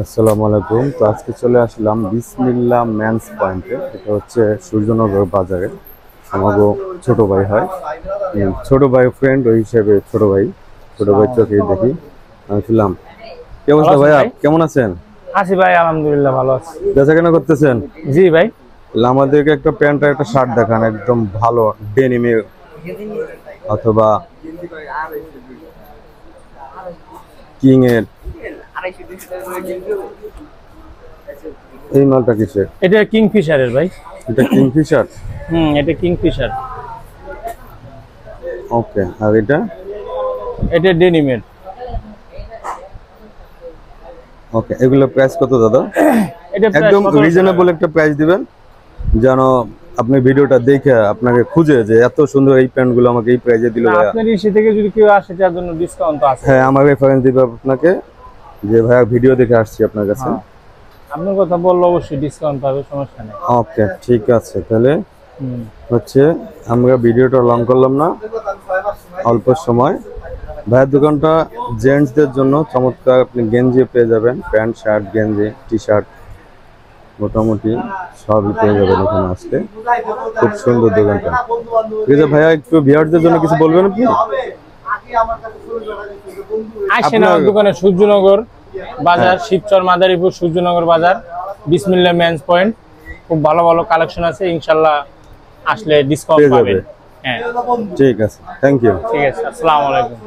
আসসালামু আলাইকুম। তো আজকে চলে আসলাম বিসমিল্লাহ মেন্স পয়েন্টে। এটা হচ্ছে সূর্যনগর বাজারে। আমাগো ছোট ভাই হয়, ছোট ভাই ফ্রেন্ড ওই হিসেবে ছোট ভাই চোখে দেখি আমি ছিলাম। কি ভালো অবস্থা আছেন ভাইয়া, ভাই? কেমন আছেন? আছি ভাই, আলহামদুলিল্লাহ ভালো আছি। বেচা কেনা করতেছেন? জি ভাই। তাহলে আমাদেরকে একটা প্যান্ট আর একটা শার্ট দেখান, একদম ভালো ডেনিমের অথবা কিং এর। এই মালটা কিসের? এটা কিংফিশারের ভাই। এটা কিংফিশার। এটা কিংফিশার। ওকে, আর এটা? এটা ডেনিমের। ওকে, এগুলো প্রাইস কত দাদা? এটা প্রায় একদম 1700 রিজনেবল টাকা। একটা প্রাইস দিবেন, যেন আপনি ভিডিওটা দেখে আপনাকে খুঁজে যে এত সুন্দর এই প্যান্টগুলো আমাকে এই প্রাইসে দিল না, ভাইয়া। আপনার ইসে থেকে যদি কেউ আসে তার জন্য ডিসকাউন্ট তো আছে। হ্যাঁ, আমার রেফারেন্স দিবে আপনাকে যে ভাইয়া ভিডিও দেখে আসছি আপনার কাছে। হ্যাঁ, আপনার কথা বললে অবশ্যই ডিসকাউন্ট পাবে, সমস্যা নেই। ওকে, ঠিক আছে। তাহলে হুম। হচ্ছে আমরা ভিডিওটা লং করলাম না, অল্প সময়। ভাইয়ের দোকানটা জেন্টসদের জন্য চমৎকার, আপনি গেঞ্জি পেয়ে যাবেন, প্যান্ট শার্ট গেঞ্জি টি শার্ট মোটামুটি সবই পেয়ে যাবেন এখানে আসলে। খুব সুন্দর দোকানটা। ঠিক আছে ভাইয়া, একটু ভিউয়ারদের জন্য কিছু বলবেন আপনি? আসেন আমার দোকানে, সূর্যনগর বাজার, শিবচর মাদারীপুর সূর্যনগর বাজার, বিসমিল্লাহ মেন্স পয়েন্ট। খুব ভালো ভালো কালেকশন আছে, ইনশাল্লাহ আসলে ডিসকাউন্ট পেয়ে যাবে। পাবেন। হ্যাঁ, ঠিক আছে, থ্যাংক ইউ। ঠিক আছে। আসসালামু আলাইকুম।